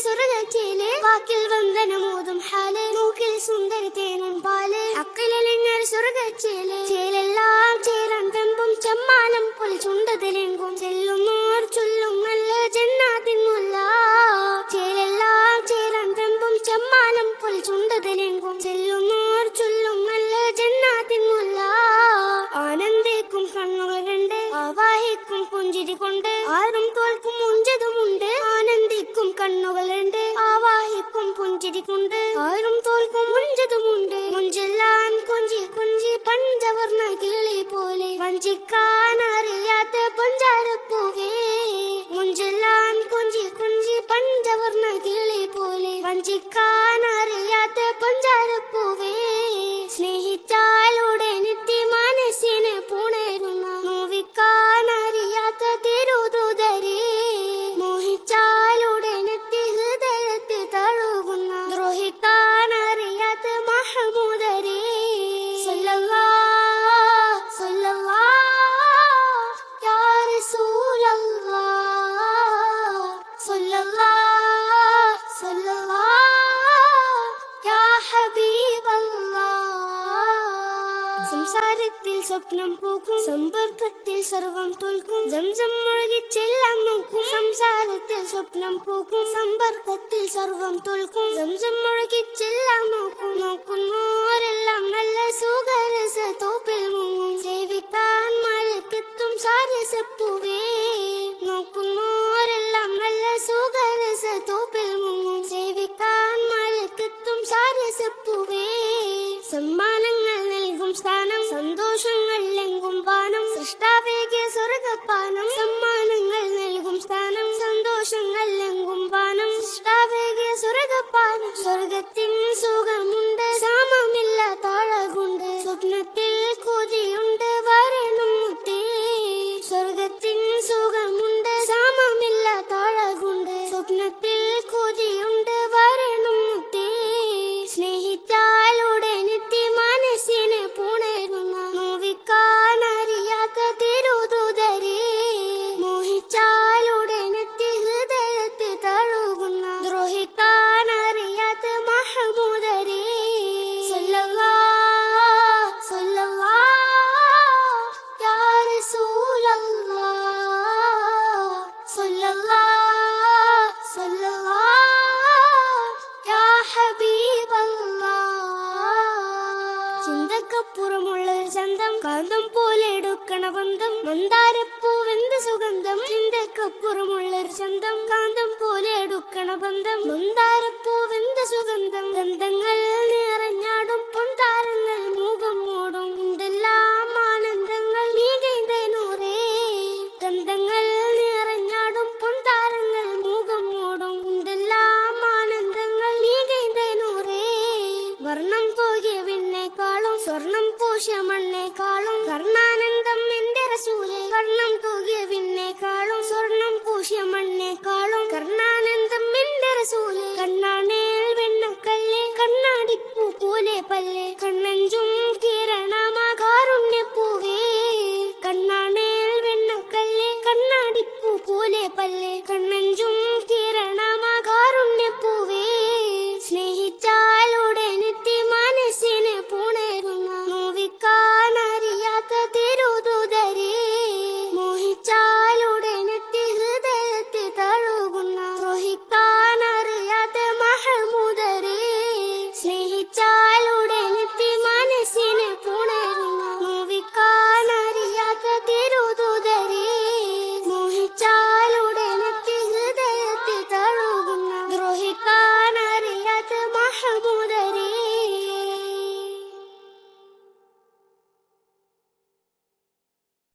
സ്വർഗച്ചേല് വാക്കിൽ വന്ദനമോതും ഹാല് മൂക്കിൽ സുന്ദര തേനും പാല് അക്കിലങ്ങൾ സ്വർഗച്ചേല് ചേലെല്ലാം ചേരാൻ വെമ്പും ചെമ്മാനം പൊൽ ചുണ്ടതിലെങ്കും ചെല്ലുന്നോർ ചൊല്ലും നല്ല ജന്നാത്തിനുള്ള ചേലെല്ലാം ചേരാൻ വെമ്പും ചെമ്മാനം പൊൽ ചുണ്ടതിലെങ്കും ചെല്ലുന്നോർ ചൊല്ലും നല്ല ജന്നാത്തിനുള്ള ആനന്ദിക്കും കണ്ണുകൾ രണ്ട് ആവാഹിക്കും പുഞ്ചിരി കൊണ്ട് ആരും തോൽക്കും മുഞ്ചതുമുണ്ട് ആനന്ദിക്കും കണ്ണുകൾ രണ്ട് ആവാഹിക്കും പുഞ്ചിരി കൊണ്ട് ആരും തോൽക്കും മുഞ്ചതുമുണ്ട് മുഞ്ചെല്ലാം കൊഞ്ചി കൊഞ്ചി പഞ്ചവർണ്ണ കിളി പോലെ വഞ്ചിക്കാൻ അറിയാത്ത പഞ്ചാരപ്പൂവേ മുഞ്ചെല്ലാം കൊഞ്ചി കൊഞ്ചി പഞ്ചവർണ്ണ കിളി പോലെ വഞ്ചിക്കാൻ അറിയാത്ത പഞ്ചാരപ്പൂവേ സ്നേഹിച്ചാലൂടെ നിത്യ മനസ്സിനെ പുണരുന്ന നോവിക്കാൻ അറിയാത്ത തിരുതുതരേ മോഹിച്ചാലൂടെ നിത്യ ഹൃദയത്തിൽ തഴുകുന്ന ദ്രോഹിക്കാൻ അറിയാത്ത മഹമൂദരേ സല്ലല്ലാഹ് സല്ലല്ലാഹ് യാ റസൂലല്ലാഹ് സല്ലല്ലാഹ് സല്ലല്ലാഹ് യാ ഹബീബല്ലാഹ് സംസാരത്തിൽ സ്വപ്നം പൂക്കും സമ്പർക്കത്തിൽ സർവം തോൽക്കും സംസം മുഴുകി ചെല്ലാൻ നോക്കും സംസാരത്തിൽ സ്വപ്നം പൂക്കും സമ്പർക്കത്തിൽ സർവം തോൽക്കും സംസം മുഴുകി ചെല്ലാൻ നോക്കും നോക്കുന്നോരെല്ലാം നല്ല സുഖരസ തോപ്പിൽ മുങ്ങും സേവിക്കാൻ മലക്കെത്തും സാരസപ്പൂവേ നോക്കുന്നോരെല്ലാം നല്ല സുഖരസ തോപ്പിൽ മുങ്ങും സേവിക്കാൻ മലക്കെത്തും സാരസപ്പൂവേ സമ്മാനങ്ങൾ നൽകും സ്ഥാനം സന്തോഷങ്ങൾ എങ്കും പാനം സൃഷ്ടാവേകിയ സ്വർഗപ്പാനം സമ്മാനങ്ങൾ നൽകും സ്ഥാനം സന്തോഷങ്ങൾ എങ്കും പാനം സൃഷ്ടാവേകിയ സ്വർഗപ്പാനം സ്വർഗത്തിൻ സുഖമുണ്ട് സാമമില്ല താഴകുണ്ട് സ്വപ്നത്തിൽ കൊതിയുണ്ട് വരണം മുത്തേ സ്വർഗത്തിൻ സുഖമുണ്ട് സാമമില്ല താഴകുണ്ട് സ്വപ്നത്തിൽ കൊതിയുണ്ട് വരണം മുത്തേ സ്നേഹിച്ചാലൂടെ നിത്യ മനസ്സിനെ പുണരുന്ന നോവിക്കാൻ അറിയാത്ത തിരുതുതരേ മോഹിച്ചാലൂടെ നിത്യ ഹൃദയത്തിൽ തഴുകുന്ന ദ്രോഹിക്കാൻ അറിയാത്ത മഹമൂദരേ സല്ലല്ലാഹ് സല്ലല്ലാഹ് യാ റസൂലല്ലാഹ് സല്ലല്ലാഹ് സല്ലല്ലാഹ് യാ ഹബീബല്ലാഹ് ചിന്തക്കപ്പുറമുള്ള ചന്തം കാന്തം പോലെ എടുക്കണ ബന്ധം മന്ദാരപ്പൂവെന്ത് സുഗന്ധം ചിന്തക്കപ്പുറമുള്ളൊരു ചന്തം കാന്തം പോലെ എടുക്കണ ബന്ധം മന്ദാരപ്പൂവെന്ത് സുഗന്ധം ഗന്ധങ്ങൾ നിറഞ്ഞാടും പൊൻതാരങ്ങൾ മുഖം മൂടും എന്തെല്ലാം ആനന്ദങ്ങൾ നീകേന്തേനൂറേ ഗന്ധങ്ങൾ നിറഞ്ഞാടും പൊൻതാരങ്ങൾ മുഖം മൂടും എന്തെല്ലാം ആനന്ദങ്ങൾ നീകേന്തേനൂറേ വർണ്ണം പോകിയ വിണ്ണേക്കാളും സ്വർണം പൂശിയ മണ്ണേക്കാളും കർണാനന്ദം എന്റെ റസൂലേ വർണ്ണം പോകിയ വിണ്ണേക്കാളും സ്വർണം പൂശിയ മണ്ണേക്കാളും കർണാനന്ദം എന്റെ റസൂലേ കണ്ണാണേൽ വെണ്ണക്കല്ലേ കണ്ണാടിപ്പൂ പോലെ പല്ലേ